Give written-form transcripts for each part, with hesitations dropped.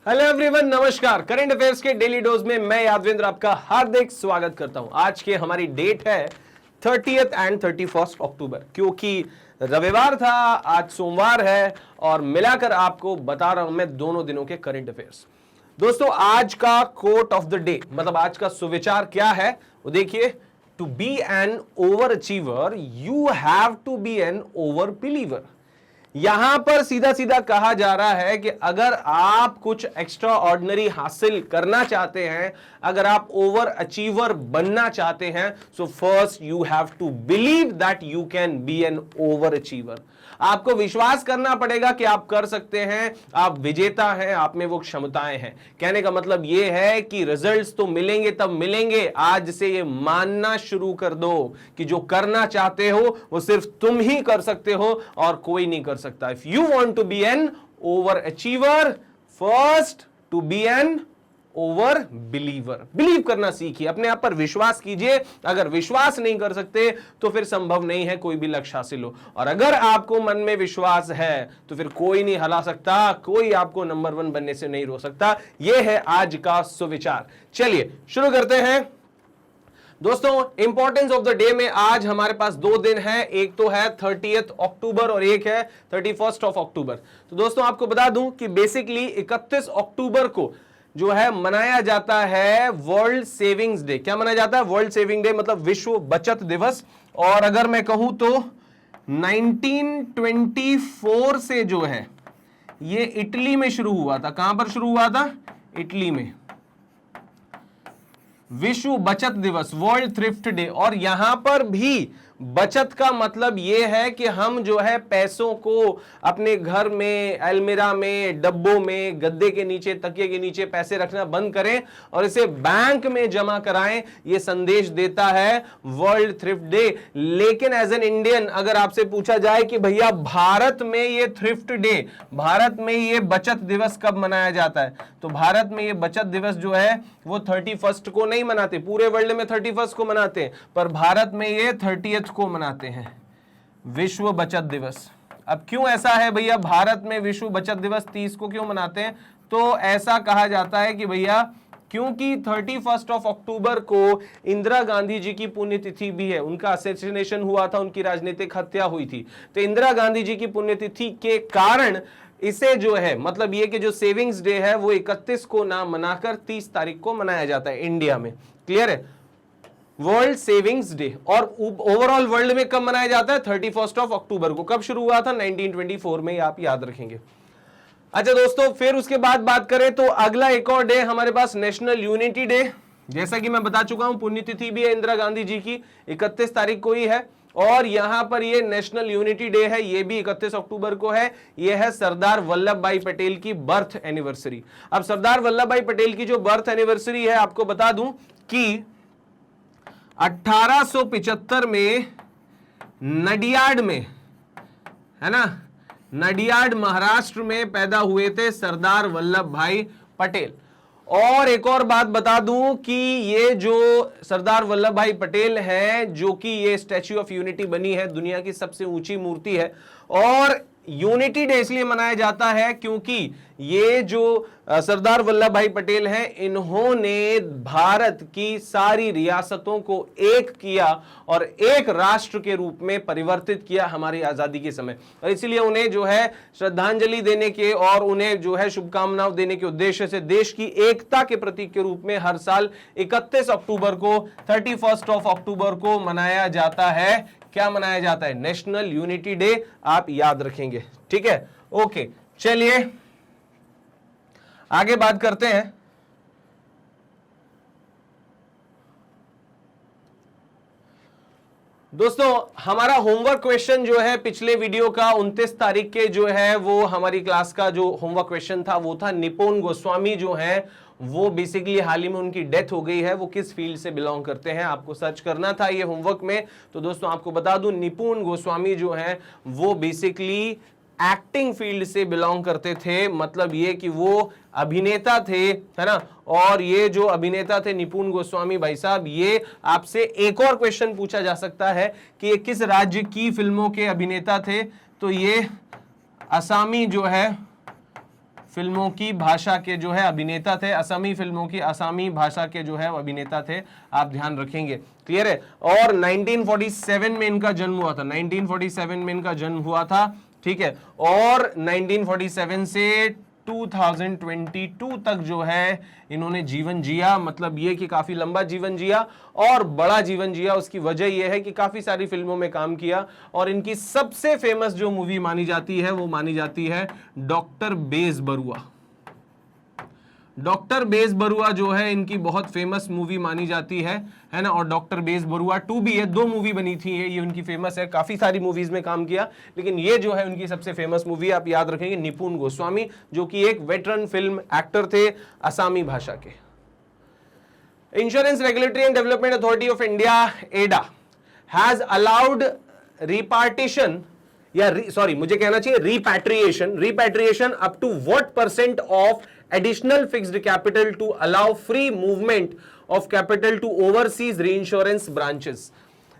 Hello everyone, नमस्कार। Current affairs के daily dose में मैं यादवेंद्र आपका हार्दिक स्वागत करता हूं। आज के हमारी डेट है 30th एंड 31st अक्टूबर, क्योंकि रविवार था, आज सोमवार है और मिलाकर आपको बता रहा हूं मैं दोनों दिनों के करंट अफेयर्स। दोस्तों, आज का कोट ऑफ द डे मतलब आज का सुविचार क्या है वो देखिए। To be an over achiever you have to be an over believer. यहां पर सीधा सीधा कहा जा रहा है कि अगर आप कुछ एक्स्ट्रा ऑर्डिनरी हासिल करना चाहते हैं, अगर आप ओवर अचीवर बनना चाहते हैं, so first you have to believe that you can be an over achiever. आपको विश्वास करना पड़ेगा कि आप कर सकते हैं, आप विजेता हैं, आप में वो क्षमताएं हैं। कहने का मतलब ये है कि रिजल्ट्स तो मिलेंगे तब मिलेंगे, आज से ये मानना शुरू कर दो कि जो करना चाहते हो वो सिर्फ तुम ही कर सकते हो और कोई नहीं कर सकता। If you want to be an over achiever, first to be an over believer. Believe करना सीखिए, अपने आप पर विश्वास कीजिए। अगर विश्वास नहीं कर सकते तो फिर संभव नहीं है कोई भी लक्ष्य हासिल हो, और अगर आपको मन में विश्वास है तो फिर कोई नहीं हला सकता, कोई आपको नंबर 1 बनने से नहीं रोक सकता। यह है आज का सुविचार। चलिए शुरू करते हैं। दोस्तों, इंपॉर्टेंस ऑफ द डे में आज हमारे पास 2 दिन है, एक तो है 30th अक्टूबर और एक है 31st ऑफ अक्टूबर। तो दोस्तों, आपको बता दूं कि बेसिकली 31 अक्टूबर को जो है मनाया जाता है वर्ल्ड सेविंग्स डे। क्या मनाया जाता है? वर्ल्ड सेविंग डे, मतलब विश्व बचत दिवस। और अगर मैं कहूं तो 1924 से जो है ये इटली में शुरू हुआ था। कहां पर शुरू हुआ था? इटली में। विश्व बचत दिवस, वर्ल्ड थ्रिफ्ट डे। और यहां पर भी बचत का मतलब यह है कि हम जो है पैसों को अपने घर में, अलमीरा में, डब्बों में, गद्दे के नीचे, तकिए के नीचे पैसे रखना बंद करें और इसे बैंक में जमा कराएं। यह संदेश देता है वर्ल्ड थ्रिफ्ट डे। लेकिन एज एन इंडियन अगर आपसे पूछा जाए कि भैया भारत में यह थ्रिफ्ट डे, भारत में यह बचत दिवस कब मनाया जाता है, तो भारत में यह बचत दिवस जो है वो 31st को नहीं मनाते। पूरे वर्ल्ड में 31st को मनाते हैं, पर भारत में यह 30th को मनाते हैं, विश्व बचत दिवस। अब क्यों ऐसा है भैया, भारत में विश्व बचत दिवस 30 को क्यों मनाते हैं? तो ऐसा कहा जाता है कि भैया क्योंकि 31st ऑफ अक्टूबर को इंदिरा गांधी जी की पुण्यतिथि भी है। उनका असैसिनेशन हुआ था, उनकी राजनीतिक हत्या हुई थी। तो इंदिरा गांधी जी की पुण्यतिथि के कारण इसे जो है, मतलब ये कि जो सेविंग्स डे है वो 31 को ना मनाकर 30 तारीख को मनाया जाता है इंडिया में। क्लियर है? World savings day. और ओवरऑल वर्ल्ड में कब मनाया जाता है? 31st ऑफ अक्टूबर को। कब शुरू हुआ था? 1924 में, आप याद रखेंगे। अच्छा दोस्तों, फिर उसके बाद बात करें तो अगला एक और डे हमारे पास नेशनल यूनिटी डे। जैसा कि मैं बता चुका हूं, पुण्यतिथि भी है इंदिरा गांधी जी की, 31 तारीख को ही है। और यहां पर ये नेशनल यूनिटी डे है, ये भी 31 अक्टूबर को है। ये है सरदार वल्लभ भाई पटेल की बर्थ एनिवर्सरी। अब सरदार वल्लभ भाई पटेल की जो बर्थ एनिवर्सरी है, आपको बता दूं कि 1875 में नडियाड में, है ना, नडियाड महाराष्ट्र में पैदा हुए थे सरदार वल्लभ भाई पटेल। और एक और बात बता दूं कि ये जो सरदार वल्लभ भाई पटेल है, जो कि ये स्टैच्यू ऑफ यूनिटी बनी है, दुनिया की सबसे ऊंची मूर्ति है। और यूनिटी डे इसलिए मनाया जाता है क्योंकि ये जो सरदार वल्लभ भाई पटेल हैं, इन्होंने भारत की सारी रियासतों को एक किया और एक राष्ट्र के रूप में परिवर्तित किया हमारी आजादी के समय। और इसलिए उन्हें जो है श्रद्धांजलि देने के और उन्हें जो है शुभकामनाएं देने के उद्देश्य से देश की एकता के प्रतीक के रूप में हर साल 31 अक्टूबर को, 31st ऑफ अक्टूबर को मनाया जाता है। क्या मनाया जाता है? National unity day. आप याद रखेंगे, ठीक है? ओके, चलिए आगे बात करते हैं। दोस्तों, हमारा होमवर्क क्वेश्चन जो है पिछले वीडियो का 29 तारीख के जो है वो हमारी क्लास का जो होमवर्क क्वेश्चन था वो था निपुण गोस्वामी जो है वो बेसिकली हाल ही में उनकी डेथ हो गई है। वो किस फील्ड से बिलोंग करते हैं आपको सर्च करना था ये होमवर्क में। तो दोस्तों आपको बता दूं, निपुण गोस्वामी जो है वो बेसिकली एक्टिंग फील्ड से बिलोंग करते थे। मतलब ये कि वो अभिनेता थे, है ना। और ये जो अभिनेता थे निपुण गोस्वामी भाई साहब, ये आपसे एक और क्वेश्चन पूछा जा सकता है कि ये किस राज्य की फिल्मों के अभिनेता थे। तो ये असामी जो है फिल्मों की भाषा के जो है अभिनेता थे, असमी फिल्मों की असमी भाषा के जो है अभिनेता थे, आप ध्यान रखेंगे। क्लियर है। और 1947 में इनका जन्म हुआ था, 1947 में इनका जन्म हुआ था, ठीक है। और 1947 से 2022 तक जो है इन्होंने जीवन जिया, मतलब ये कि काफी लंबा जीवन जिया और बड़ा जीवन जिया। उसकी वजह यह है कि काफी सारी फिल्मों में काम किया और इनकी सबसे फेमस जो मूवी मानी जाती है वो मानी जाती है डॉक्टर बेजबरुआ। डॉक्टर बेजबरुआ जो है इनकी बहुत फेमस मूवी मानी जाती है ना। और डॉक्टर बेजबरुआ 2 भी है, 2 मूवी बनी थी, ये उनकी फेमस है, काफी सारी मूवीज में काम किया, लेकिन ये जो है उनकी सबसे फेमस मूवी आप याद रखेंगे, निपुण गोस्वामी, जो कि एक वेटरन फिल्म एक्टर थे असमी भाषा के। Insurance regulatory and development authority of India IRDA has allowed repartition या सॉरी मुझे कहना चाहिए repatriation up to what % of additional fixed capital to allow free movement of capital to overseas reinsurance branches।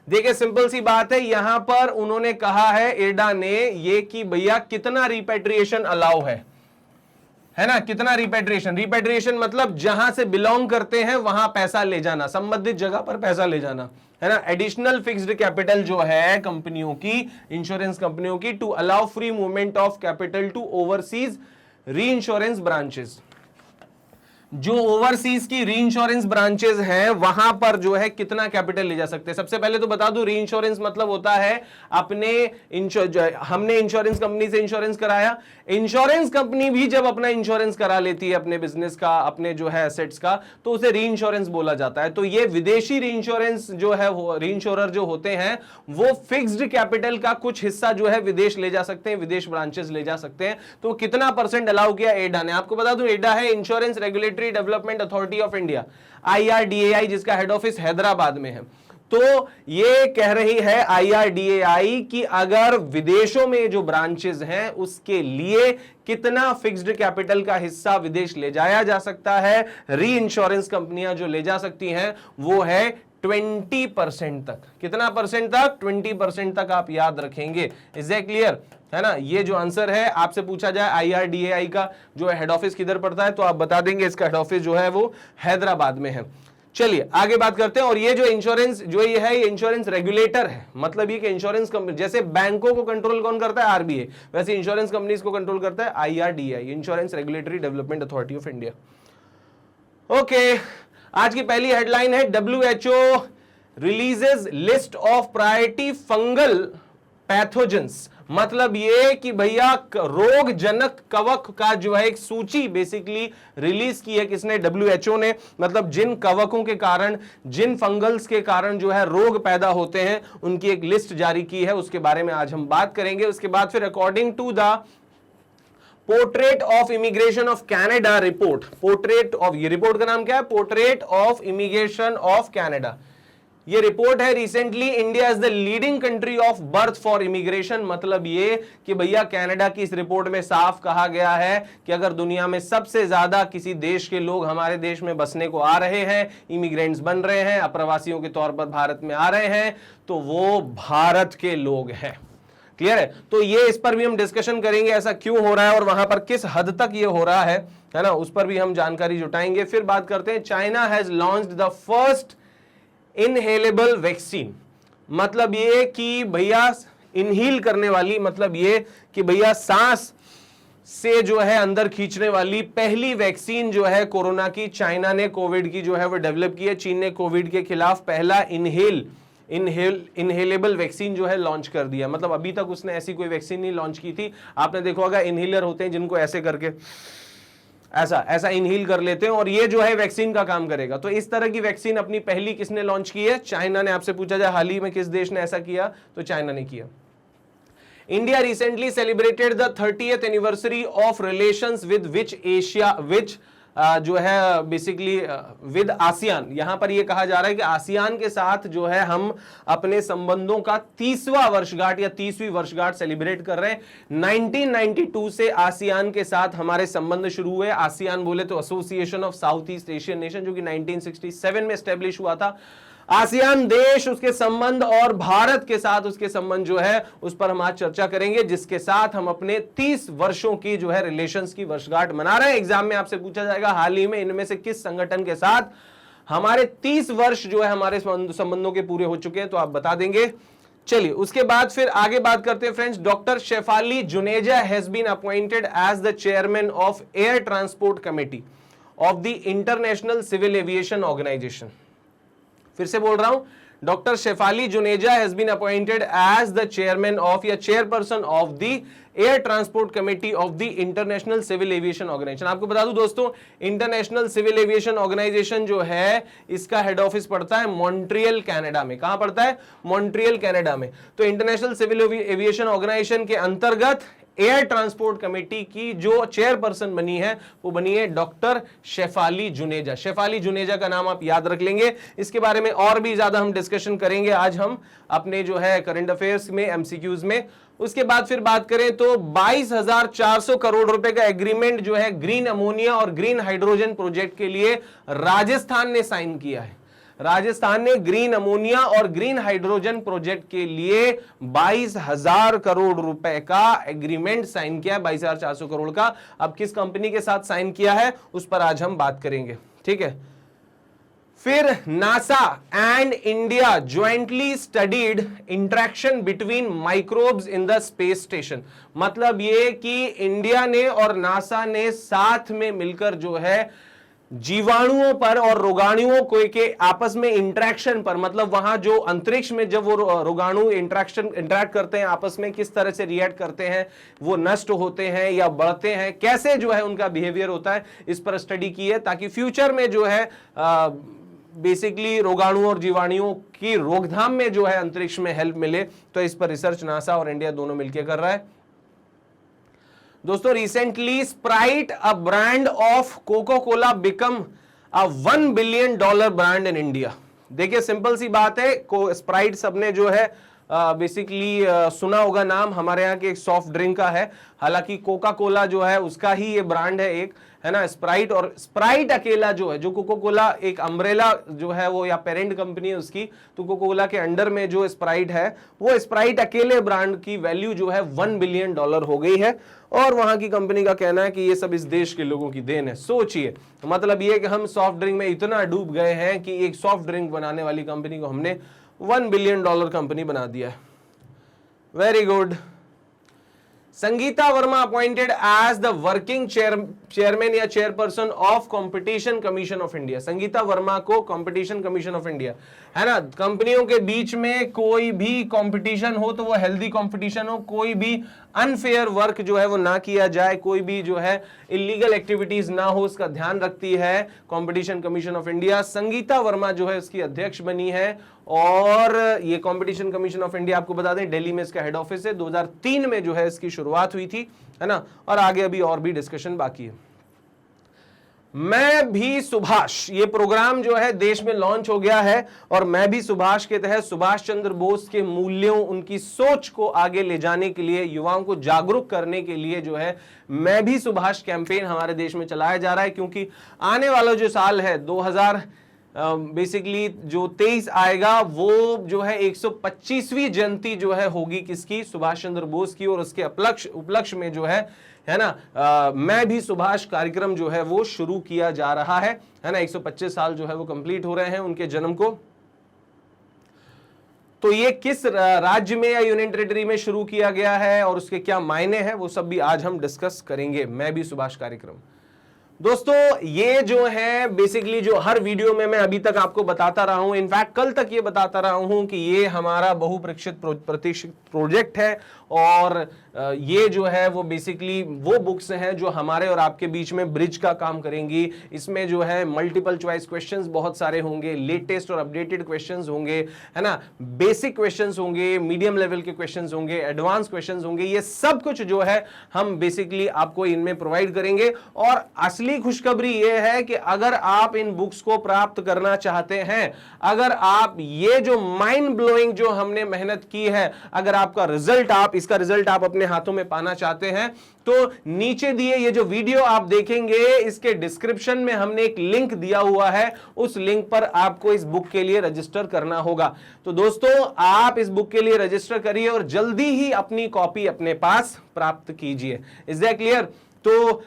देखिए simple सी बात है, यहां पर उन्होंने कहा है एडा ने ये कि भैया कितना रिपैट्रिएशन अलाउ है ना, कितना रिपैट्रिएशन मतलब जहां से बिलोंग करते हैं वहां पैसा ले जाना, संबंधित जगह पर पैसा ले जाना, है ना। एडिशनल फिक्स्ड कैपिटल जो है कंपनियों की, इंश्योरेंस कंपनियों की, to allow free movement of capital to overseas reinsurance branches. जो ओवरसीज की री इंश्योरेंस ब्रांचेस हैं वहां पर जो है कितना कैपिटल ले जा सकते हैं। सबसे पहले तो बता दूं, री इंश्योरेंस मतलब होता है हमने इंश्योरेंस कंपनी से इंश्योरेंस कराया, इंश्योरेंस कंपनी भी जब अपना इंश्योरेंस करा लेती है अपने बिजनेस का, अपने जो है एसेट्स का, तो उसे री इंश्योरेंस बोला जाता है। तो ये विदेशी री इंश्योरेंस जो है, री इंश्योरर जो होते हैं वो फिक्स्ड कैपिटल का कुछ हिस्सा जो है विदेश ले जा सकते हैं, विदेश ब्रांचेस ले जा सकते हैं। तो कितना % अलाउ किया एडा ने, आपको बता दूं एडा है insurance regulatory development authority of India, IRDAI, जिसका हेड ऑफिस हैदराबाद में है। तो ये कह रही है IRDAI कि अगर विदेशों में जो ब्रांचेस हैं उसके लिए कितना फिक्स्ड कैपिटल का हिस्सा विदेश ले जाया जा सकता है, री इंश्योरेंस कंपनियां जो ले जा सकती हैं वो है 20% तक। कितना % तक? 20% तक आप याद रखेंगे। इज दैट क्लियर, है ना। ये जो आंसर है आपसे पूछा जाए IRDAI का जो हेड ऑफिस किधर पड़ता है तो आप बता देंगे इसका हेड ऑफिस जो है वो हैदराबाद में है। चलिए आगे बात करते हैं। और ये जो इंश्योरेंस जो ये है, ये इंश्योरेंस रेगुलेटर है, मतलब ये कि इंश्योरेंस कंपनी, जैसे बैंकों को कंट्रोल कौन करता है RBI, वैसे इंश्योरेंस कंपनीज को कंट्रोल करता है IRDAI, insurance regulatory development authority of India. Okay, आज की पहली हेडलाइन है WHO releases list of priority fungal pathogens. मतलब ये कि भैया रोग जनक कवक का जो है एक सूची बेसिकली रिलीज की है, किसने? WHO ने। मतलब जिन कवकों के कारण, जिन फंगल्स के कारण जो है रोग पैदा होते हैं उनकी एक लिस्ट जारी की है, उसके बारे में आज हम बात करेंगे। उसके बाद फिर according to the portrait of immigration of Canada report, portrait of, ये रिपोर्ट का नाम क्या है? Portrait of immigration of Canada. ये रिपोर्ट है recently India is the leading country of birth for immigration. मतलब ये कि भैया कनाडा की इस रिपोर्ट में साफ कहा गया है कि अगर दुनिया में सबसे ज्यादा किसी देश के लोग हमारे देश में बसने को आ रहे हैं, इमिग्रेंट्स बन रहे हैं, अप्रवासियों के तौर पर भारत में आ रहे हैं, तो वो भारत के लोग हैं। क्लियर है? तो ये इस पर भी हम डिस्कशन करेंगे, ऐसा क्यों हो रहा है और वहां पर किस हद तक ये हो रहा है ना, उस पर भी हम जानकारी जुटाएंगे। फिर बात करते हैं, China has launched the first inhalable vaccine. मतलब ये कि भैया इनहील करने वाली, मतलब ये कि भैया सांस से जो है अंदर खींचने वाली पहली वैक्सीन जो है कोरोना की, चाइना ने कोविड की जो है वो डेवलप की है। चीन ने कोविड के खिलाफ पहला इनहेलेबल वैक्सीन जो है लॉन्च कर दिया। मतलब अभी तक उसने ऐसी कोई वैक्सीन नहीं लॉन्च की थी। आपने देखा होगा इनहेलर होते हैं जिनको ऐसे करके ऐसा इनहील कर लेते हैं, और ये जो है वैक्सीन का काम करेगा। तो इस तरह की वैक्सीन अपनी पहली किसने लॉन्च की है? चाइना ने। आपसे पूछा जाए हाल ही में किस देश ने ऐसा किया, तो चाइना ने किया। India recently celebrated the 30th anniversary of relations with which जो है बेसिकली विद आसियान। यहां पर ये कहा जा रहा है कि आसियान के साथ जो है हम अपने संबंधों का 30वां वर्षगांठ या 30वीं वर्षगांठ सेलिब्रेट कर रहे हैं। 1992 से आसियान के साथ हमारे संबंध शुरू हुए। आसियान बोले तो association of south east Asian nation, जो कि 1967 में एस्टेब्लिश हुआ था। आसियान देश, उसके संबंध और भारत के साथ उसके संबंध जो है उस पर हम आज चर्चा करेंगे, जिसके साथ हम अपने 30 वर्षों की जो है रिलेशंस की वर्षगांठ मना रहे हैं। एग्जाम में आपसे पूछा जाएगा हाल ही में इनमें से किस संगठन के साथ हमारे 30 वर्ष जो है हमारे संबंधों के पूरे हो चुके हैं, तो आप बता देंगे। चलिए उसके बाद फिर आगे बात करते हैं friends. Doctor Shefali Juneja has been appointed as the chairman of air transport committee of the international civil aviation Organization. फिर से बोल रहा हूं, doctor Shefali Juneja has been appointed as the chairman of या chairperson of the Air transport committee of the international civil aviation Organization. आपको बता दूं दोस्तों, इंटरनेशनल सिविल एविएशन ऑर्गेनाइजेशन जो है इसका हेड ऑफिस पड़ता है मॉन्ट्रियल कनाडा में। कहां पड़ता है? मॉन्ट्रियल कनाडा में। तो इंटरनेशनल सिविल एविएशन ऑर्गेनाइजेशन के अंतर्गत एयर ट्रांसपोर्ट कमेटी की जो चेयरपर्सन बनी है वो बनी है डॉक्टर शेफाली जुनेजा। शेफाली जुनेजा का नाम आप याद रख लेंगे। इसके बारे में और भी ज्यादा हम डिस्कशन करेंगे आज हम अपने जो है करंट अफेयर्स में, एमसीक्यूज में। उसके बाद फिर बात करें तो 22,400 करोड़ रुपए का एग्रीमेंट जो है ग्रीन अमोनिया और ग्रीन हाइड्रोजन प्रोजेक्ट के लिए राजस्थान ने साइन किया है। राजस्थान ने ग्रीन अमोनिया और ग्रीन हाइड्रोजन प्रोजेक्ट के लिए 22,000 करोड़ रुपए का एग्रीमेंट साइन किया है, 22,400 करोड़ का। अब किस कंपनी के साथ साइन किया है उस पर आज हम बात करेंगे, ठीक है। फिर NASA and India jointly studied interaction between microbes in the space station. मतलब ये कि इंडिया ने और नासा ने साथ में मिलकर जो है जीवाणुओं पर और रोगाणुओं को के आपस में इंटरेक्शन पर, मतलब वहां जो अंतरिक्ष में जब वो रोगाणु इंटरेक्ट करते हैं आपस में, किस तरह से रिएक्ट करते हैं, वो नष्ट होते हैं या बढ़ते हैं, कैसे जो है उनका बिहेवियर होता है, इस पर स्टडी की है, ताकि फ्यूचर में जो है बेसिकली रोगाणु और जीवाणुओं की रोकथाम में जो है अंतरिक्ष में हेल्प मिले। तो इस पर रिसर्च नासा और इंडिया दोनों मिलकर कर रहा है। दोस्तों recently Sprite a brand of Coca Cola become a $1 billion brand in India. देखिए सिंपल सी बात है, स्प्राइट सबने जो है बेसिकली सुना होगा नाम, हमारे यहाँ के एक सॉफ्ट ड्रिंक का है। हालांकि कोका कोला जो है उसका ही ये ब्रांड है एक, है ना, स्प्राइट। और स्प्राइट अकेला जो है, जो कोका कोला एक अम्ब्रेला जो है वो या पेरेंट कंपनी है उसकी, तो कोका कोला के अंडर में जो स्प्राइट है वो स्प्राइट अकेले ब्रांड की वैल्यू जो है $1 बिलियन हो गई है। और वहां की कंपनी का कहना है कि ये सब इस देश के लोगों की देन है। सोचिए, मतलब ये कि हम सॉफ्ट ड्रिंक में इतना डूब गए हैं कि एक सॉफ्ट ड्रिंक बनाने वाली कंपनी को हमने $1 बिलियन कंपनी बना दिया है। Very good. Sangeeta Verma appointed as the working chairman या chairperson of Competition Commission of India. Sangeeta Verma को कंपटीशन कमीशन ऑफ इंडिया, है ना, कंपनियों के बीच में कोई भी कंपटीशन हो तो वो हेल्दी कंपटीशन हो, कोई भी अनफेयर वर्क जो है वो ना किया जाए, कोई भी जो है इलीगल एक्टिविटीज ना हो, उसका ध्यान रखती है competition Commission of India. Sangeeta Verma जो है इसकी अध्यक्ष बनी है। और ये कंपटीशन कमीशन ऑफ इंडिया आपको बता दें दिल्ली में इसका हेड ऑफिस है। 2003 में जो है इसकी शुरुआत हुई थी, है ना, और आगे अभी और भी डिस्कशन बाकी है। मैं भी सुभाष, ये प्रोग्राम जो है देश में लॉन्च हो गया है और मैं भी सुभाष के तहत सुभाष चंद्र बोस के मूल्यों, उनकी सोच को आगे ले जाने के लिए, युवाओं को जागरूक करने के लिए जो है मैं भी सुभाष कैंपेन हमारे देश में चलाया जा रहा है। क्योंकि आने वाला जो साल है 2000 बेसिकली जो 23 आएगा वो जो है 125वीं जयंती जो है होगी किसकी? सुभाष चंद्र बोस की। और उसके उपलक्ष्य में जो है ना, मैं भी सुभाष कार्यक्रम जो है वो शुरू किया जा रहा है ना। 125 साल जो है वो कंप्लीट हो रहे हैं उनके जन्म को। तो ये किस राज्य में या यूनियन टेरिटरी में शुरू किया गया है और उसके क्या मायने हैं वो सब भी आज हम डिस्कस करेंगे। मैं भी सुभाष कार्यक्रम दोस्तों, ये जो है बेसिकली जो हर वीडियो में मैं अभी तक आपको बताता रहा हूं, इनफैक्ट कल तक ये बताता रहा हूं कि ये हमारा बहुप्रतीक्षित प्रोजेक्ट है। और ये जो है वो बेसिकली वो बुक्स हैं जो हमारे और आपके बीच में ब्रिज का काम करेंगी। इसमें जो है मल्टीपल चॉइस क्वेश्चंस बहुत सारे होंगे, लेटेस्ट और अपडेटेड क्वेश्चंस होंगे, है ना, बेसिक क्वेश्चंस होंगे, मीडियम लेवल के क्वेश्चंस होंगे, एडवांस क्वेश्चंस होंगे। ये सब कुछ जो है हम बेसिकली आपको इनमें प्रोवाइड करेंगे। और असली असली खुशखबरी ये है कि अगर आप इन बुक्स को प्राप्त करना चाहते हैं, अगर आप ये जो माइंड ब्लोइंग जो हमने मेहनत की है, अगर आपका रिजल्ट इसका रिजल्ट आप अपने हाथों में पाना चाहते हैं, तो नीचे दिए ये जो वीडियो आप देखेंगे इसके डिस्क्रिप्शन में हमने एक लिंक दिया हुआ है, उस लिंक पर आपको इस बुक के लिए रजिस्टर करना होगा। तो दोस्तों आप इस बुक के लिए रजिस्टर करिए और जल्दी ही अपनी कॉपी अपने पास प्राप्त कीजिए। Is that clear? तो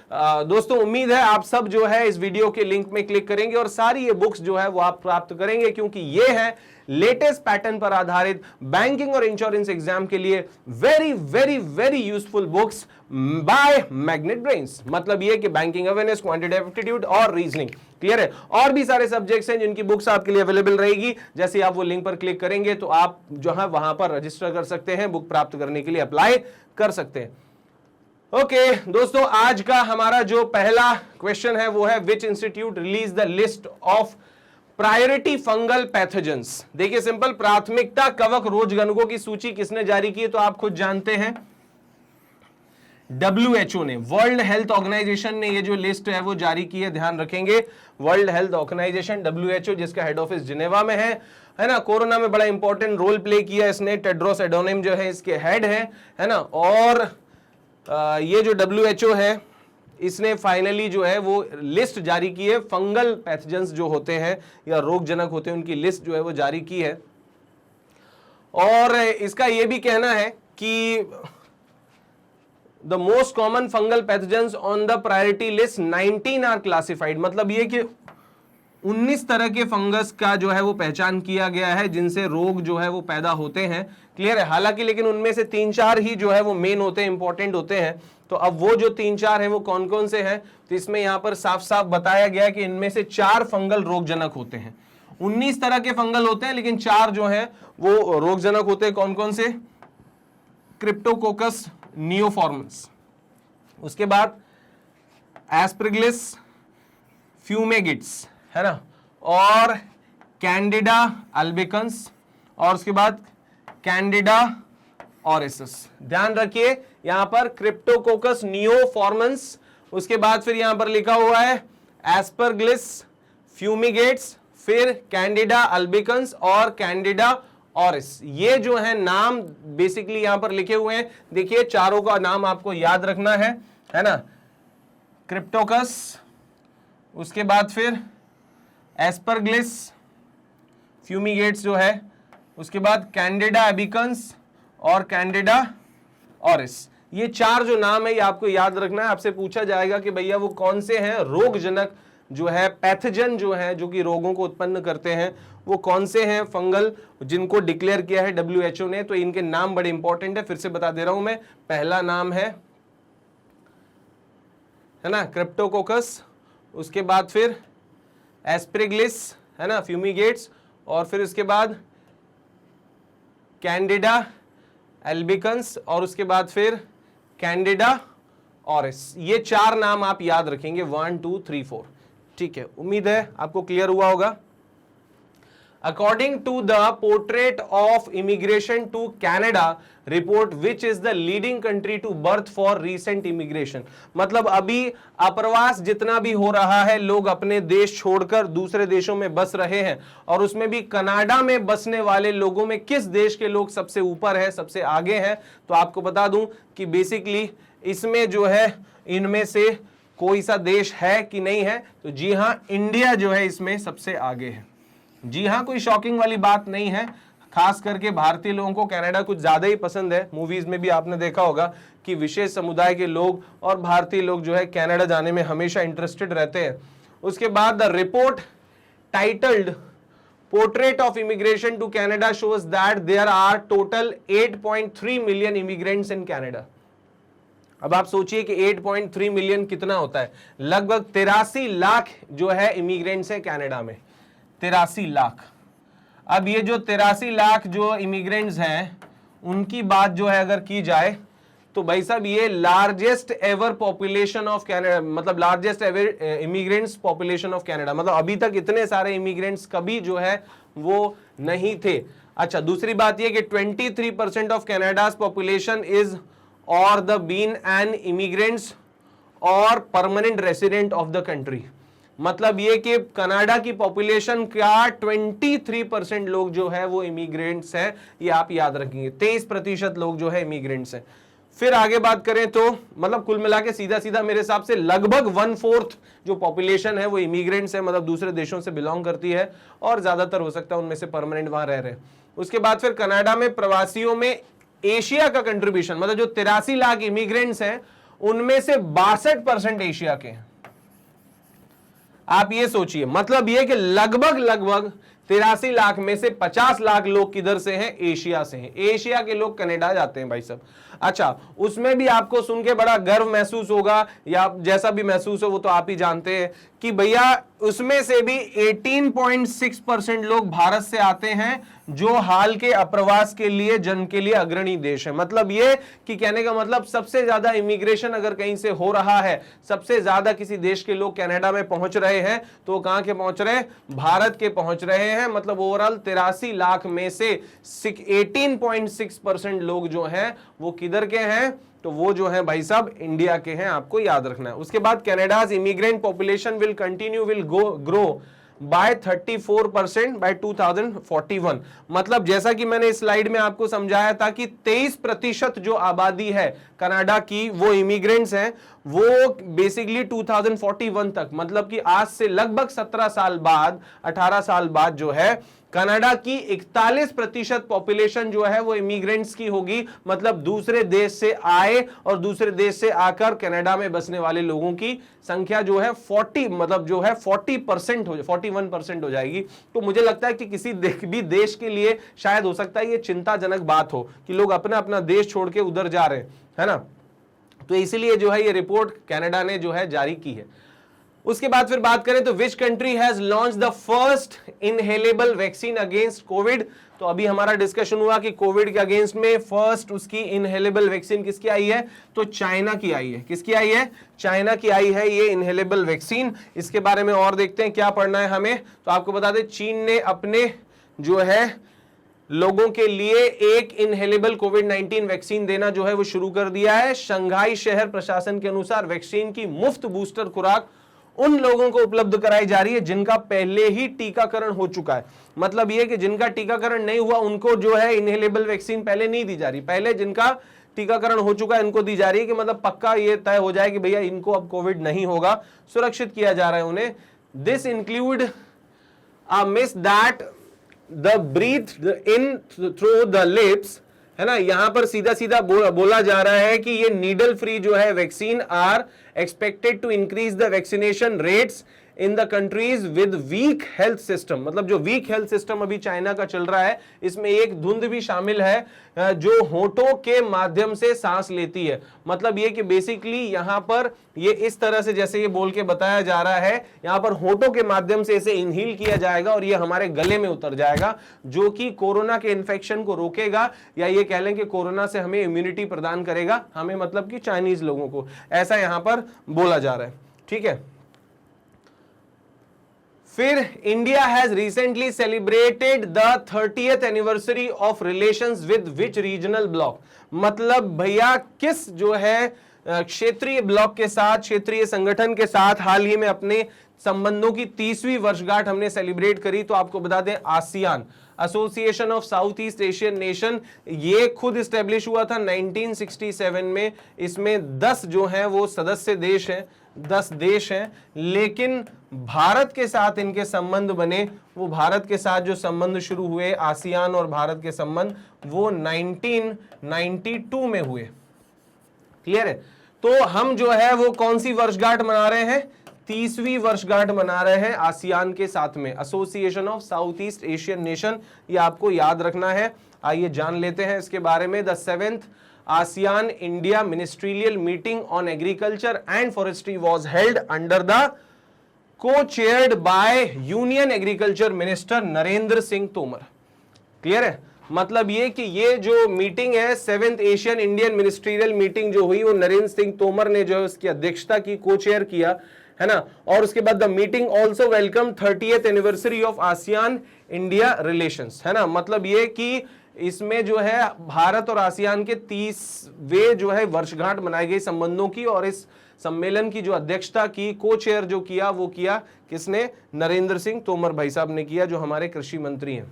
दोस्तों उम्मीद है आप सब जो है इस वीडियो के लिंक में क्लिक करेंगे और सारी ये बुक्स जो है वो आप प्राप्त करेंगे, क्योंकि ये है लेटेस्ट पैटर्न पर आधारित बैंकिंग और इंश्योरेंस एग्जाम के लिए very very very useful books bye magnet brains. मतलब ये कि बैंकिंग अवेयरनेस, क्वांटिटेटिव एप्टीट्यूड और रीजनिंग। क्लियर है? और भी सारे सब्जेक्ट्स हैं जिनकी बुक्स आपके लिए अवेलेबल रहेगी। जैसे आप वो लिंक पर क्लिक करेंगे तो आप जो है वहां पर रजिस्टर कर सकते हैं, बुक प्राप्त करने के लिए अप्लाई कर सकते हैं। ओके दोस्तों, आज का हमारा जो पहला क्वेश्चन है वो है which institute release the list of priority fungal pathogens. देखिए सिंपल, प्राथमिकता कवक रोगजनकों की सूची किसने जारी की है? तो आप खुद जानते हैं, WHO ने, वर्ल्ड हेल्थ ऑर्गेनाइजेशन ने ये जो लिस्ट है वो जारी की है। ध्यान रखेंगे, वर्ल्ड हेल्थ ऑर्गेनाइजेशन WHO, जिसका हेड ऑफिस जिनेवा में है ना। कोरोना में बड़ा इंपॉर्टेंट रोल प्ले किया इसने। टेड्रोस एडोनिम जो है इसके हेड है ना। और ये जो WHO है इसने फाइनली जो है वो लिस्ट जारी की है, फंगल पैथोजेंस जो होते हैं या रोगजनक होते हैं उनकी लिस्ट जो है वो जारी की है। और इसका ये भी कहना है कि the most common fungal pathogens on the priority list 19 are classified. मतलब ये कि 19 तरह के फंगस का जो है वो पहचान किया गया है जिनसे रोग जो है वो पैदा होते हैं। क्लियर है? हालांकि लेकिन उनमें से 3-4 ही जो है वो मेन होते हैं, इंपॉर्टेंट होते हैं। तो अब वो जो 3-4 हैं वो कौन कौन से हैं? तो इसमें यहां पर साफ साफ बताया गया कि इनमें से 4 फंगल रोगजनक होते हैं। 19 तरह के फंगल होते हैं लेकिन 4 जो है वो रोगजनक होते हैं। कौन कौन से? क्रिप्टोकोकस नियोफॉर्मस, उसके बाद एस्परगिलस फ्यूमेगिट्स, है ना, और कैंडिडा अल्बिकन्स, और उसके बाद कैंडिडा ऑरिसस। ध्यान रखिए यहां पर क्रिप्टोकोकस नियोफॉर्मस, उसके बाद फिर यहां पर लिखा हुआ है एस्परगिलस फ्यूमिगेट्स, फिर कैंडिडा अल्बिकन्स और कैंडिडा ऑरिस। ये जो है नाम बेसिकली यहां पर लिखे हुए हैं। देखिए चारों का नाम आपको याद रखना है ना। क्रिप्टोकस, उसके बाद फिर एस्परगिलस फ्यूमिगेट्स जो है, उसके बाद कैंडिडा अल्बिकन्स और कैंडिडा ऑरिस। ये 4 जो नाम है ये आपको याद रखना है। आपसे पूछा जाएगा कि भैया वो कौन से हैं रोगजनक जो है, पैथोजन जो है जो कि रोगों को उत्पन्न करते हैं, वो कौन से हैं फंगल जिनको डिक्लेयर किया है WHO ने। तो इनके नाम बड़े इंपॉर्टेंट है, फिर से बता दे रहा हूं मैं। पहला नाम है ना क्रिप्टोकोकस, उसके बाद फिर एस्परगिलस, है ना, फ्यूमिगेट्स, और फिर उसके बाद कैंडिडा अल्बिकन्स, और उसके बाद फिर कैंडिडा ऑरिस। ये 4 नाम आप याद रखेंगे, 1 2 3 4। ठीक है, उम्मीद है आपको क्लियर हुआ होगा। According to the Portrait of Immigration to Canada report, which is the leading country to birth for recent immigration, मतलब अभी अप्रवास जितना भी हो रहा है, लोग अपने देश छोड़कर दूसरे देशों में बस रहे हैं, और उसमें भी कनाडा में बसने वाले लोगों में किस देश के लोग सबसे ऊपर है, सबसे आगे हैं? तो आपको बता दूं कि बेसिकली इसमें जो है इनमें से कोई सा देश है कि नहीं है? तो जी हां, इंडिया जो है इसमें सबसे आगे है। जी हां, कोई शॉकिंग वाली बात नहीं है। खास करके भारतीय लोगों को कनाडा कुछ ज्यादा ही पसंद है। मूवीज में भी आपने देखा होगा कि विशेष समुदाय के लोग और भारतीय लोग जो है कनाडा जाने में हमेशा इंटरेस्टेड रहते हैं। उसके बाद the report titled portrait of immigration to Canada shows that there are total 8.3 million immigrants in Canada. अब आप सोचिए कि 8.3 मिलियन कितना होता है? लगभग 83 लाख जो है इमिग्रेंट्स हैं कनाडा में, 83 लाख। अब ये जो 83 लाख जो इमिग्रेंट्स हैं उनकी बात जो है अगर की जाए तो भाई साहब ये largest ever population of Canada, मतलब largest ever immigrants population of Canada. मतलब अभी तक इतने सारे इमिग्रेंट्स कभी जो है वो नहीं थे। अच्छा, दूसरी बात ये कि 23% ऑफ कनाडाज पॉपुलेशन इज और द बीन एन इमिग्रेंट्स और permanent resident of the country. मतलब ये कि कनाडा की पॉपुलेशन का 23% लोग जो है वो इमिग्रेंट्स हैं, ये आप याद रखेंगे। 23% लोग जो है इमिग्रेंट्स हैं। फिर आगे बात करें तो मतलब कुल मिला के सीधा सीधा मेरे हिसाब से लगभग 1/4 जो पॉपुलेशन है वो इमिग्रेंट्स है, मतलब दूसरे देशों से बिलोंग करती है, और ज्यादातर हो सकता है उनमें से परमानेंट वहां रह रहे हैं। उसके बाद फिर कनाडा में प्रवासियों में एशिया का कंट्रीब्यूशन, मतलब जो 83 लाख इमिग्रेंट्स हैं उनमें से 62% एशिया के हैं। आप ये सोचिए, मतलब ये कि लगभग 83 लाख में से 50 लाख लोग किधर से हैं? एशिया से हैं। एशिया के लोग कनाडा जाते हैं भाई साहब। अच्छा, उसमें भी आपको सुन के बड़ा गर्व महसूस होगा, या जैसा भी महसूस हो वो तो आप ही जानते हैं कि भैया उसमें से भी 18.6% लोग भारत से आते हैं, जो हाल के अप्रवास के लिए जन के लिए अग्रणी देश है। मतलब ये कि कहने का मतलब सबसे ज्यादा इमिग्रेशन अगर कहीं से हो रहा है, सबसे ज्यादा किसी देश के लोग कनाडा में पहुंच रहे हैं, तो वो कहां के पहुंच रहे हैं? भारत के पहुंच रहे हैं। मतलब ओवरऑल 83 लाख में से 18.6% लोग जो हैं वो किधर के हैं? तो वो जो है भाई साहब इंडिया के हैं, आपको याद रखना है। उसके बाद Canada's immigrant population will grow by 34% by 2041। मतलब जैसा कि मैंने इस स्लाइड में आपको समझाया था कि 23% जो आबादी है कनाडा की वो इमिग्रेंट्स हैं, वो बेसिकली 2041 तक, मतलब कि आज से लगभग 17 साल बाद, 18 साल बाद जो है कनाडा की 41% पॉपुलेशन जो है वो इमिग्रेंट्स की होगी। मतलब दूसरे देश से आए और दूसरे देश से आकर कनाडा में बसने वाले लोगों की संख्या जो है 41% हो जाएगी। तो मुझे लगता है कि किसी भी देश के लिए शायद हो सकता है ये चिंताजनक बात हो कि लोग अपना अपना देश छोड़ के उधर जा रहे हैं, है ना। तो इसीलिए जो है ये रिपोर्ट कनाडा ने जो है जारी की है। उसके बाद फिर बात करें तो which country has launch the first inhalable vaccine against Covid. तो अभी हमारा डिस्कशन हुआ कि कोविड के अगेंस्ट में फर्स्ट उसकी इनहेलेबल वैक्सीन किसकी आई है? तो चाइना की आई है। किसकी आई है? चाइना की आई है ये इनहेलेबल वैक्सीन। इसके बारे में और देखते हैं क्या पढ़ना है हमें। तो आपको बता दें, चीन ने अपने जो है लोगों के लिए एक इनहेलेबल कोविड-19 वैक्सीन देना जो है वो शुरू कर दिया है। शंघाई शहर प्रशासन के अनुसार वैक्सीन की मुफ्त बूस्टर खुराक उन लोगों को उपलब्ध कराई जा रही है जिनका पहले ही टीकाकरण हो चुका है। मतलब यह कि जिनका टीकाकरण नहीं हुआ उनको जो है इनहेलेबल वैक्सीन पहले नहीं दी जा रही, पहले जिनका टीकाकरण हो चुका है इनको दी जा रही है कि मतलब पक्का ये तय हो जाए कि भैया इनको अब कोविड नहीं होगा, सुरक्षित किया जा रहा है उन्हें। This include a miss that the breath in through the lips, है ना। यहां पर सीधा सीधा बोला जा रहा है कि ये नीडल फ्री जो है vaccine are expected to increase the vaccination rates in the countries with weak health system. मतलब जो वीक हेल्थ सिस्टम अभी चाइना का चल रहा है, इसमें एक धुंध भी शामिल है जो होठों के माध्यम से सांस लेती है। मतलब ये कि बेसिकली यहां पर ये इस तरह से जैसे ये बोल के बताया जा रहा है, यहां पर होठों के माध्यम से इसे इनहील किया जाएगा और ये हमारे गले में उतर जाएगा, जो कि कोरोना के इन्फेक्शन को रोकेगा, या ये कह लें कि कोरोना से हमें इम्यूनिटी प्रदान करेगा, हमें मतलब कि चाइनीज लोगों को, ऐसा यहां पर बोला जा रहा है। ठीक है। फिर India has recently celebrated the 30th anniversary of relations with which regional block. मतलब भैया किस जो है क्षेत्रीय ब्लॉक के साथ, क्षेत्रीय संगठन के साथ हाल ही में अपने संबंधों की 30वीं वर्षगांठ हमने सेलिब्रेट करी। तो आपको बता दें, ASEAN, association of south east Asian nation, ये खुद स्टैब्लिश हुआ था 1967 में। इसमें 10 जो हैं वो सदस्य देश हैं, 10 देश हैं, लेकिन भारत के साथ इनके संबंध बने, वो भारत के साथ जो संबंध शुरू हुए आसियान और भारत के संबंध, वो 1992 में हुए। क्लियर है। तो हम जो है वो कौन सी वर्षगांठ मना रहे हैं? 30वीं वर्षगांठ मना रहे हैं आसियान के साथ में, association of south east Asian nation, ये आपको याद रखना है। आइए जान लेते हैं इसके बारे में। The 7th ASEAN India ministerial meeting on agriculture and forestry was held under the co-chaired by Union Agriculture Minister Narendra Singh Tomar. Clear है। मतलब ये कि ये जो मीटिंग है 7th Asian Indian ministerial meeting जो हुई, वो नरेंद्र सिंह तोमर ने जो है उसकी अध्यक्षता की, को-चेयर किया, है ना। और उसके बाद the meeting also welcome 30th anniversary of ASEAN India relations, है ना। मतलब ये कि इसमें जो है भारत और आसियान के 30वें जो है वर्षगांठ मनाई गई संबंधों की, और इस सम्मेलन की जो अध्यक्षता की, को चेयर जो किया, वो किया किसने? नरेंद्र सिंह तोमर भाई साहब ने किया, जो हमारे कृषि मंत्री हैं।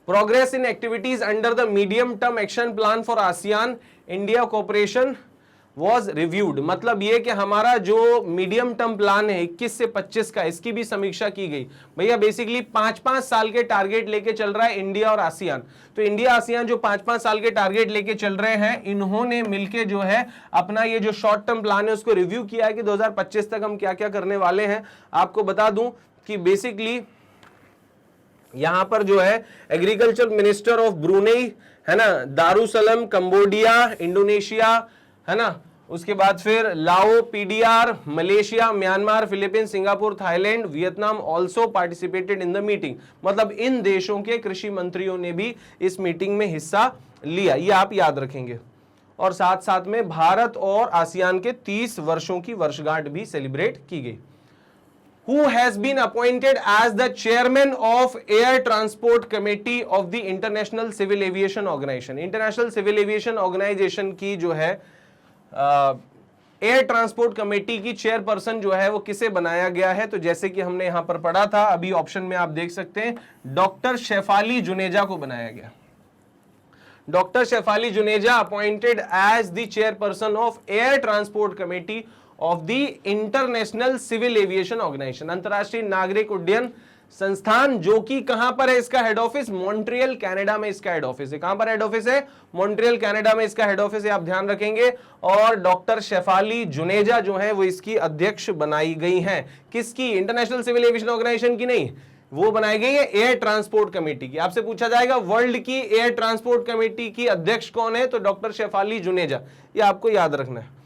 Progress in activities under the medium term action plan for ASEAN India cooperation was reviewed, मतलब ये कि हमारा जो मीडियम टर्म प्लान है 21 से 25 का, इसकी भी समीक्षा की गई। भैया बेसिकली 5-5 साल के टारगेट लेके चल रहा है इंडिया और आसियान। तो इंडिया आसियान जो 5-5 साल के टारगेट लेके चल रहे हैं, इन्होंने मिलके जो है अपना ये जो शॉर्ट टर्म प्लान है उसको रिव्यू किया है कि 2025 तक हम क्या क्या करने वाले हैं। आपको बता दूं कि बेसिकली यहां पर जो है एग्रीकल्चर मिनिस्टर ऑफ ब्रुनेई है ना, दारुसलम, कंबोडिया, इंडोनेशिया है ना, उसके बाद फिर लाओ, PDR, Malaysia, Myanmar, Philippines, Singapore, Thailand, Vietnam also participated in the meeting. मतलब इन देशों के कृषि मंत्रियों ने भी इस मीटिंग में हिस्सा लिया, ये आप याद रखेंगे। और साथ साथ में भारत और आसियान के 30 वर्षों की वर्षगांठ भी सेलिब्रेट की गई। Who has been appointed as the chairman of Air Transport Committee of the International Civil Aviation Organization? International Civil Aviation Organization की जो है एयर ट्रांसपोर्ट कमेटी की चेयरपर्सन जो है वो किसे बनाया गया है? तो जैसे कि हमने यहां पर पढ़ा था, अभी ऑप्शन में आप देख सकते हैं, डॉक्टर शेफाली जुनेजा को बनाया गया। Doctor Shefali Juneja appointed as the chairperson of air transport committee of the international civil aviation organization, अंतरराष्ट्रीय नागरिक उड्डयन संस्थान, जो कि कहां पर है इसका हेड ऑफिस? मॉन्ट्रियल कनाडा में इसका हेड ऑफिस है। कहां पर हेड ऑफिस है? मॉन्ट्रियल कनाडा में इसका हेड ऑफिस है, आप ध्यान रखेंगे। और डॉक्टर शेफाली जुनेजा जो है वो इसकी अध्यक्ष बनाई गई हैं। किसकी? इंटरनेशनल सिविल एविएशन ऑर्गेनाइजेशन की नहीं, वो बनाई गई है एयर ट्रांसपोर्ट कमेटी की। आपसे पूछा जाएगा वर्ल्ड की एयर ट्रांसपोर्ट कमेटी की अध्यक्ष कौन है? तो डॉक्टर शेफाली जुनेजा, ये आपको याद रखना है।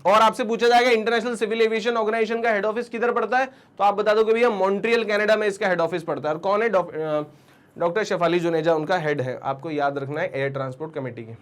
और आपसे पूछा जाएगा इंटरनेशनल सिविल एविएशन ऑर्गेनाइजेशन का हेड ऑफिस किधर पड़ता है? तो आप बता दो कि भैया मॉन्ट्रियल कनाडा में इसका हेड ऑफिस पड़ता है। और कौन है? डॉक्टर शेफाली जुनेजा उनका हेड है, आपको याद रखना है एयर ट्रांसपोर्ट कमेटी की।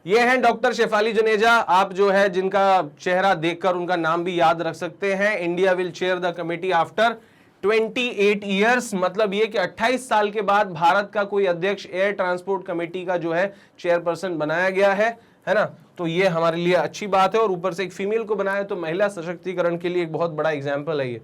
ये हैं डॉक्टर शेफाली जुनेजा, आप जो है जिनका चेहरा देखकर उनका नाम भी याद रख सकते हैं। India will chair the committee after 28 years, मतलब ये कि 28 साल के बाद भारत का कोई अध्यक्ष एयर ट्रांसपोर्ट कमेटी का जो है चेयरपर्सन बनाया गया है ना। तो ये हमारे लिए अच्छी बात है, और ऊपर से एक फीमेल को बनाया तो महिला सशक्तिकरण के लिए एक बहुत बड़ा एग्जाम्पल है ये।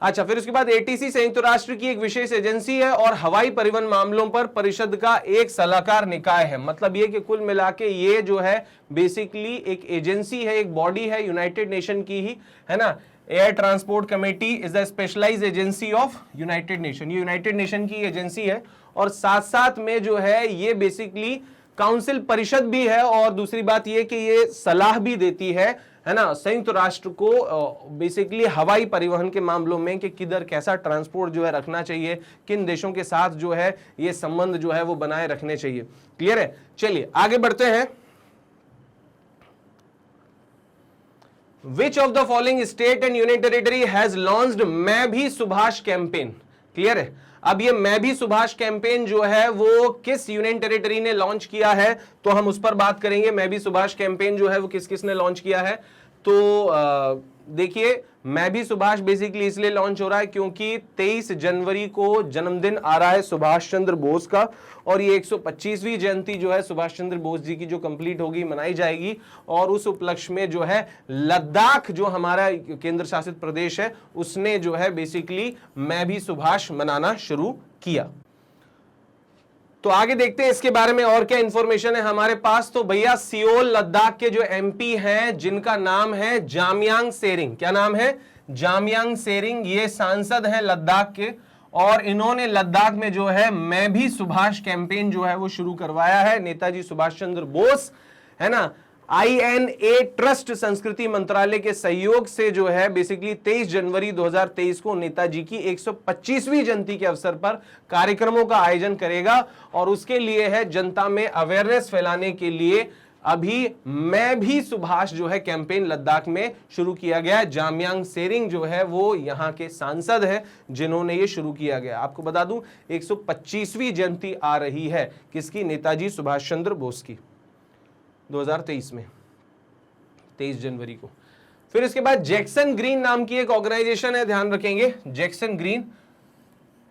अच्छा, फिर उसके बाद एटीसी संयुक्त राष्ट्र की एक विशेष एजेंसी है और हवाई परिवहन मामलों पर परिषद का एक सलाहकार निकाय है। मतलब ये कि कुल मिला के ये जो है बेसिकली एक एजेंसी है, एक बॉडी है यूनाइटेड नेशन की ही, है ना। Air transport committee is the specialized agency of united nation, ये यूनाइटेड नेशन की एजेंसी है। और साथ साथ में जो है ये बेसिकली काउंसिल परिषद भी है, और दूसरी बात ये कि ये सलाह भी देती है ना, संयुक्त राष्ट्र को बेसिकली हवाई परिवहन के मामलों में कि किधर कैसा ट्रांसपोर्ट जो है रखना चाहिए, किन देशों के साथ जो है ये संबंध जो है वो बनाए रखने चाहिए। क्लियर है? चलिए आगे बढ़ते हैं। Which of the following state and union territory has launched मैं भी सुभाष कैंपेन? क्लियर है? अब ये मैं भी सुभाष कैंपेन जो है वो किस यूनियन टेरिटरी ने लॉन्च किया है, तो हम उस पर बात करेंगे। मैं भी सुभाष कैंपेन जो है वो किस किस ने लॉन्च किया है? तो देखिए, मैं भी सुभाष बेसिकली इसलिए लॉन्च हो रहा है क्योंकि 23 जनवरी को जन्मदिन आ रहा है सुभाष चंद्र बोस का, और ये 125वीं जयंती जो है सुभाष चंद्र बोस जी की जो कंप्लीट होगी मनाई जाएगी। और उस उपलक्ष्य में जो है लद्दाख जो हमारा केंद्र शासित प्रदेश है उसने जो है बेसिकली मैं भी सुभाष मनाना शुरू किया। तो आगे देखते हैं इसके बारे में और क्या इंफॉर्मेशन है हमारे पास। तो भैया सियोल लद्दाख के जो एमपी हैं जिनका नाम है जामयांग सेरिंग, क्या नाम है? जामयांग सेरिंग, ये सांसद हैं लद्दाख के, और इन्होंने लद्दाख में जो है मैं भी सुभाष कैंपेन जो है वो शुरू करवाया है। नेताजी सुभाष चंद्र बोस, है ना, INA ट्रस्ट संस्कृति मंत्रालय के सहयोग से जो है बेसिकली 23 जनवरी 2023 को नेताजी की 125वीं जयंती के अवसर पर कार्यक्रमों का आयोजन करेगा। और उसके लिए है जनता में अवेयरनेस फैलाने के लिए अभी मैं भी सुभाष जो है कैंपेन लद्दाख में शुरू किया गया है। जामयांग सेरिंग जो है वो यहाँ के सांसद है जिन्होंने ये शुरू किया गया। आपको बता दूं 125वीं जयंती आ रही है किसकी? नेताजी सुभाष चंद्र बोस की, 2023 में 23 जनवरी को। फिर इसके बाद जैक्सन ग्रीन नाम की एक ऑर्गेनाइजेशन है, ध्यान रखेंगे, Jackson Green.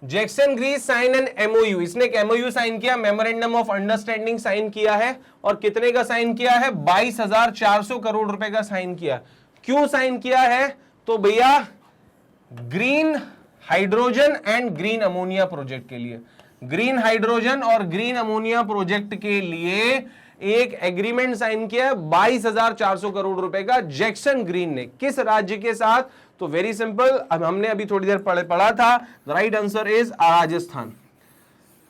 Jackson Green sign an MOU, इसने एक एमओयू साइन किया, मेमोरेंडम ऑफ अंडरस्टैंडिंग साइन किया है, और कितने का साइन किया है? 22,400 करोड़ रुपए का साइन किया। क्यों साइन किया है? तो भैया green hydrogen and green ammonia project के लिए, ग्रीन हाइड्रोजन और ग्रीन अमोनिया प्रोजेक्ट के लिए एक एग्रीमेंट साइन किया है 22,400 करोड़ रुपए का जैक्सन ग्रीन ने। किस राज्य के साथ? तो वेरी सिंपल, अब हमने अभी थोड़ी देर पढ़ा था, right answer is Rajasthan.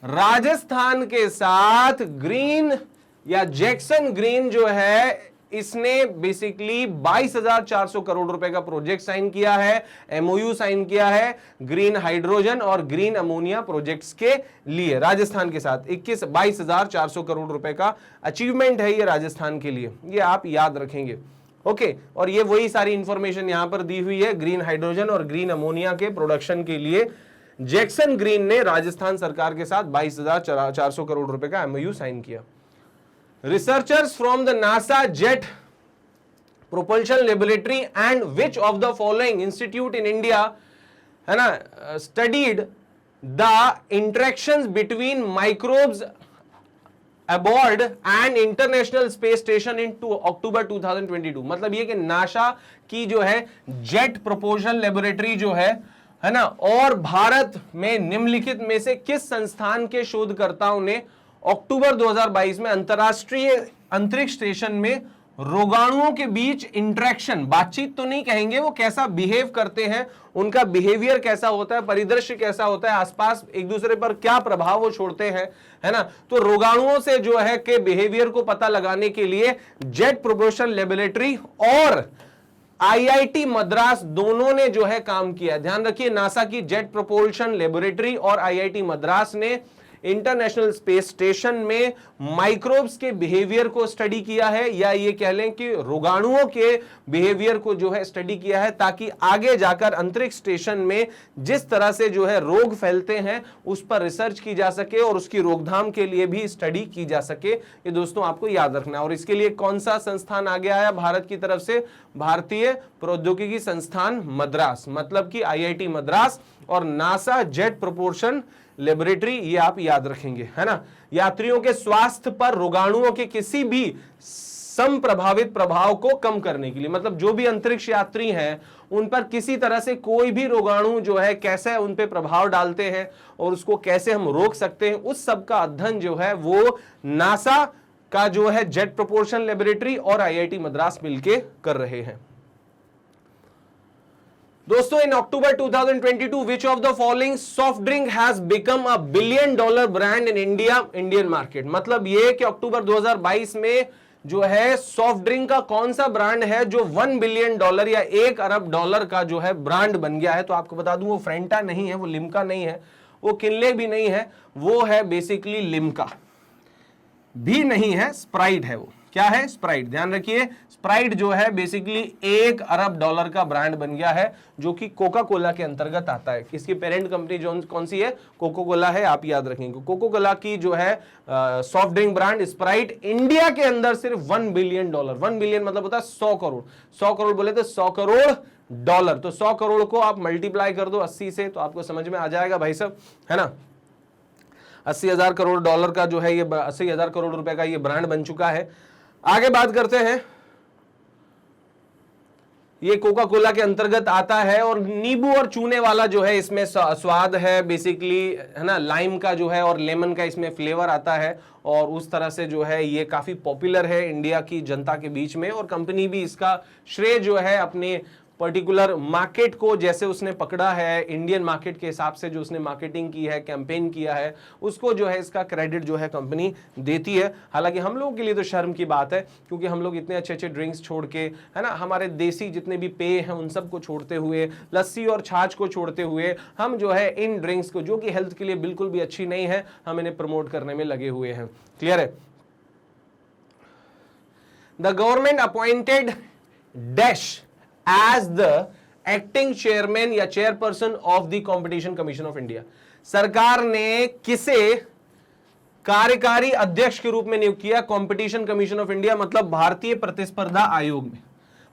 Rajasthan के साथ ग्रीन या जैक्सन ग्रीन जो है, इसने बेसिकली 22,400 करोड़ रुपए का प्रोजेक्ट साइन किया है, एमओयू साइन किया है ग्रीन हाइड्रोजन और ग्रीन अमोनिया प्रोजेक्ट्स के लिए राजस्थान के साथ। 22,400 करोड़ रुपए का अचीवमेंट है ये राजस्थान के लिए, ये आप याद रखेंगे। ओके, और ये वही सारी इंफॉर्मेशन यहां पर दी हुई है ग्रीन हाइड्रोजन और ग्रीन अमोनिया के प्रोडक्शन के लिए जैक्सन ग्रीन ने राजस्थान सरकार के साथ 22,400 करोड़ रुपए का एमओयू साइन किया। Researchers from the NASA Jet Propulsion Laboratory and which of the following institute in India, है ना, studied the interactions between microbes aboard an International Space Station in October 2022। मतलब ये कि नासा की जो है जेट प्रोपोजल लेबोरेटरी जो है ना, और भारत में निम्नलिखित में से किस संस्थान के शोधकर्ताओं ने अक्टूबर 2022 में अंतरराष्ट्रीय अंतरिक्ष स्टेशन में रोगाणुओं के बीच इंटरेक्शन, बातचीत तो नहीं कहेंगे, वो कैसा बिहेव करते हैं, उनका बिहेवियर कैसा होता है, परिदृश्य कैसा होता है, आसपास एक दूसरे पर क्या प्रभाव वो छोड़ते हैं, है ना, तो रोगाणुओं से जो है के बिहेवियर को पता लगाने के लिए जेट प्रोपोल्शन लेबोरेटरी और आईआईटी मद्रास दोनों ने जो है काम किया। ध्यान रखिए, नासा की जेट प्रोपोल्शन लेबोरेटरी और आईआईटी मद्रास ने इंटरनेशनल स्पेस स्टेशन में माइक्रोब्स के बिहेवियर को स्टडी किया है, या ये कह लें कि रोगाणुओं के बिहेवियर को जो है स्टडी किया है, ताकि आगे जाकर अंतरिक्ष स्टेशन में जिस तरह से जो है रोग फैलते हैं उस पर रिसर्च की जा सके और उसकी रोकथाम के लिए भी स्टडी की जा सके। ये दोस्तों आपको याद रखना है। और इसके लिए कौन सा संस्थान आगे आया भारत की तरफ से? भारतीय प्रौद्योगिकी संस्थान मद्रास, मतलब कि आईआईटी मद्रास और नासा जेट प्रोपोल्शन लेबोरेटरी, ये आप याद रखेंगे, है ना। यात्रियों के स्वास्थ्य पर रोगाणुओं के किसी भी संप्रभावित प्रभाव को कम करने के लिए, मतलब जो भी अंतरिक्ष यात्री हैं उन पर किसी तरह से कोई भी रोगाणु जो है कैसे उन पे प्रभाव डालते हैं और उसको कैसे हम रोक सकते हैं, उस सब का अध्ययन जो है वो नासा का जो है जेट प्रोपोल्शन लेबोरेटरी और आईआईटी मद्रास मिलके कर रहे हैं। दोस्तों, इन October 2022 which of the following soft drink has become a $1 billion brand in Indian market. मतलब ये कि अक्टूबर 2022 में जो है सॉफ्ट ड्रिंक का कौन सा ब्रांड है जो $1 बिलियन या $1 अरब का जो है ब्रांड बन गया है। तो आपको बता दूं, वो फ्रेंटा नहीं है, वो लिम्का नहीं है, वो किनले भी नहीं है, वो है बेसिकली लिम्का भी नहीं है, स्प्राइट है। वो क्या है? स्प्राइट। ध्यान रखिए, स्प्राइट जो है बेसिकली $1 अरब का ब्रांड बन गया है, जो कि कोका कोला के अंतर्गत आता है। इसकी पेरेंट कंपनी जो कौन सी है? कोका कोला है, आप याद रखेंगे। कोका कोला की जो है soft drink brand Sprite India के अंदर सिर्फ $1 बिलियन, $1 बिलियन मतलब होता है 100 करोड़, 100 करोड़ बोले तो $100 करोड़। तो 100 करोड़ को आप मल्टीप्लाई कर दो 80 से, तो आपको समझ में आ जाएगा भाई साहब, है ना। $80,000 करोड़ का जो है ये 80,000 करोड़ रुपए का ये ब्रांड बन चुका है। आगे बात करते हैं, ये कोका कोला के अंतर्गत आता है और नींबू और चूने वाला जो है इसमें स्वाद है बेसिकली, है ना, लाइम का जो है और लेमन का इसमें फ्लेवर आता है, और उस तरह से जो है ये काफी पॉपुलर है इंडिया की जनता के बीच में। और कंपनी भी इसका श्रेय जो है अपने पर्टिकुलर मार्केट को जैसे उसने पकड़ा है, इंडियन मार्केट के हिसाब से जो उसने मार्केटिंग की है, कैंपेन किया है, उसको जो है इसका क्रेडिट जो है कंपनी देती है। हालांकि हम लोगों के लिए तो शर्म की बात है, क्योंकि हम लोग इतने अच्छे अच्छे ड्रिंक्स छोड़ के, है ना, हमारे देसी जितने भी पेय हैं उन सब को छोड़ते हुए, लस्सी और छाछ को छोड़ते हुए, हम जो है इन ड्रिंक्स को, जो कि हेल्थ के लिए बिल्कुल भी अच्छी नहीं है, हम इन्हें प्रमोट करने में लगे हुए हैं। क्लियर है? The government appointed dash as the acting chairman या chairperson of the competition commission of India। सरकार ने किसे कार्यकारी अध्यक्ष के रूप में नियुक्त किया? कंपटीशन कमीशन ऑफ इंडिया, मतलब भारतीय प्रतिस्पर्धा आयोग में।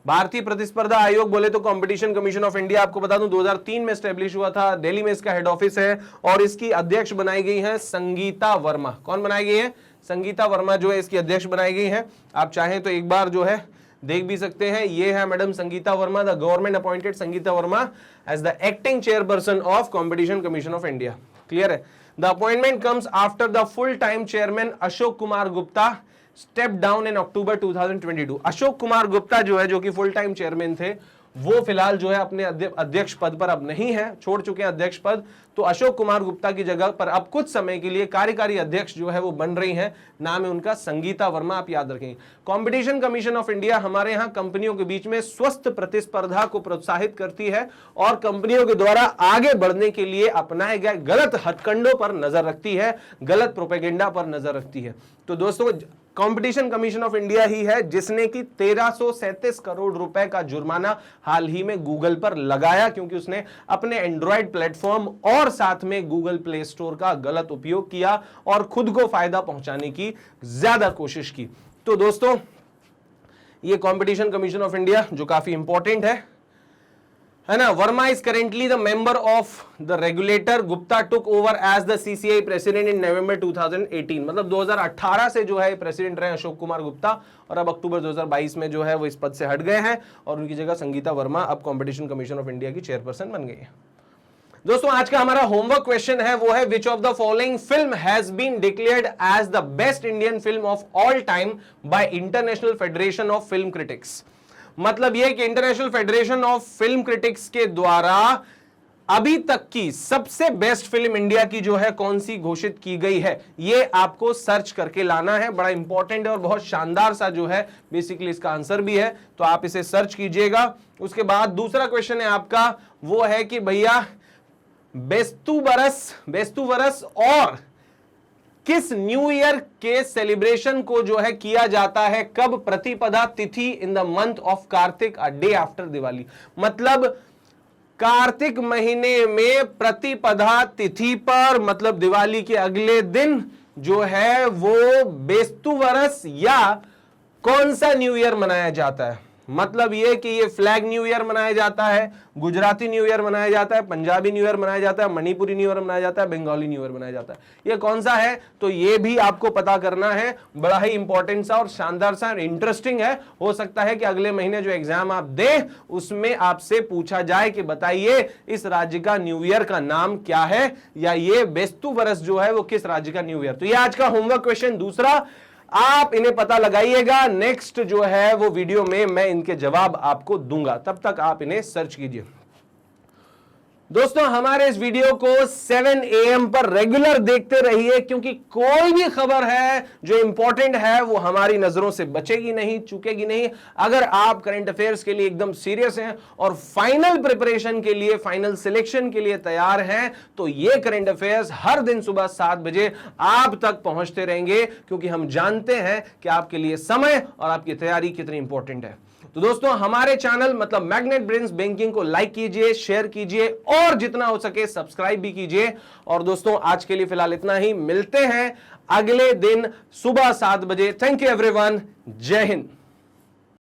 भारतीय प्रतिस्पर्धा आयोग बोले तो कंपटीशन कमीशन ऑफ इंडिया, आपको बता दूं 2003 में स्टैब्लिश हुआ था, दिल्ली में इसका हेड ऑफिस है और इसकी अध्यक्ष बनाई गई है संगीता वर्मा। कौन बनाई गई है? संगीता वर्मा जो है इसकी अध्यक्ष बनाई गई है। आप चाहें तो एक बार जो है देख भी सकते हैं, ये है madam Sangeeta Verma, the government appointed Sangeeta Verma as the acting chairperson of Competition Commission of India. Clear है? The appointment comes after the full time chairman Ashok Kumar Gupta step down in October 2022। Ashok Kumar Gupta जो है, जो कि फुल टाइम चेयरमैन थे, वो फिलहाल जो है अपने अध्यक्ष पद पर अब नहीं है, छोड़ चुके हैं अध्यक्ष पद। तो अशोक कुमार गुप्ता की जगह पर अब कुछ समय के लिए कार्यकारी अध्यक्ष जो है वो बन रही हैं, नाम है उनका संगीता वर्मा, आप याद रखेंगे। कंपटीशन कमीशन ऑफ इंडिया हमारे यहाँ कंपनियों के बीच में स्वस्थ प्रतिस्पर्धा को प्रोत्साहित करती है और कंपनियों के द्वारा आगे बढ़ने के लिए अपनाए गए गलत हथकंडों पर नजर रखती है, गलत प्रोपेगेंडा पर नजर रखती है। तो दोस्तों, कंपटीशन कमीशन ऑफ इंडिया ही है जिसने कि 1337 करोड़ रुपए का जुर्माना हाल ही में गूगल पर लगाया, क्योंकि उसने अपने एंड्रॉयड प्लेटफॉर्म और साथ में गूगल प्ले स्टोर का गलत उपयोग किया और खुद को फायदा पहुंचाने की ज्यादा कोशिश की। तो दोस्तों, ये कंपटीशन कमीशन ऑफ इंडिया जो काफी इंपॉर्टेंट है ना। Verma is currently the member of the regulator. Gupta took over as the CCI president in November 2018, मतलब 2018 से जो है प्रेसिडेंट रहे अशोक कुमार गुप्ता और अब अक्टूबर 2022 में जो है वो इस पद से हट गए हैं और उनकी जगह संगीता वर्मा अब कंपटीशन कमीशन ऑफ इंडिया की चेयरपर्सन बन गई है। दोस्तों, आज का हमारा होमवर्क क्वेश्चन है वो है which of the following film has been declared as the best Indian film of all time by international federation of film critics. मतलब यह कि international federation of film critics के द्वारा अभी तक की सबसे बेस्ट फिल्म इंडिया की जो है कौन सी घोषित की गई है, यह आपको सर्च करके लाना है। बड़ा इंपॉर्टेंट है और बहुत शानदार सा जो है बेसिकली इसका आंसर भी है, तो आप इसे सर्च कीजिएगा। उसके बाद दूसरा क्वेश्चन है आपका वो है कि भैया बेस्तु बरस और किस न्यू ईयर के सेलिब्रेशन को जो है किया जाता है, कब प्रतिपदा तिथि in the month of Kartik, a day after Diwali. मतलब कार्तिक महीने में प्रतिपदा तिथि पर, मतलब दिवाली के अगले दिन जो है वो बेस्तु वर्ष या कौन सा न्यू ईयर मनाया जाता है। मतलब ये कि ये फ्लैग न्यू ईयर मनाया जाता है, गुजराती न्यू ईयर मनाया जाता है, पंजाबी न्यू ईयर मनाया जाता है, मणिपुरी न्यू ईयर मनाया जाता है, बंगाली न्यू ईयर मनाया जाता है, ये कौन सा है, तो ये भी आपको पता करना है। बड़ा ही इंपॉर्टेंट सा और शानदार सा इंटरेस्टिंग है। हो सकता है कि अगले महीने जो एग्जाम आप दें उसमें आपसे पूछा जाए कि बताइए इस राज्य का न्यू ईयर का नाम क्या है, या ये बेस्तु वर्ष जो है वो किस राज्य का न्यू ईयर। तो ये आज का होमवर्क क्वेश्चन दूसरा, आप इन्हें पता लगाइएगा। नेक्स्ट जो है वो वीडियो में मैं इनके जवाब आपको दूंगा, तब तक आप इन्हें सर्च कीजिए। दोस्तों, हमारे इस वीडियो को 7 AM पर रेगुलर देखते रहिए, क्योंकि कोई भी खबर है जो इंपॉर्टेंट है वो हमारी नजरों से बचेगी नहीं, चूकेगी नहीं। अगर आप करंट अफेयर्स के लिए एकदम सीरियस हैं और फाइनल प्रिपरेशन के लिए, फाइनल सिलेक्शन के लिए तैयार हैं, तो ये करंट अफेयर्स हर दिन सुबह 7 बजे आप तक पहुंचते रहेंगे, क्योंकि हम जानते हैं कि आपके लिए समय और आपकी तैयारी कितनी इंपॉर्टेंट है। तो दोस्तों, हमारे चैनल मतलब मैग्नेट ब्रेन्स बैंकिंग को लाइक कीजिए, शेयर कीजिए और जितना हो सके सब्सक्राइब भी कीजिए। और दोस्तों, आज के लिए फिलहाल इतना ही, मिलते हैं अगले दिन सुबह 7 बजे। थैंक यू एवरीवन, जय हिंद।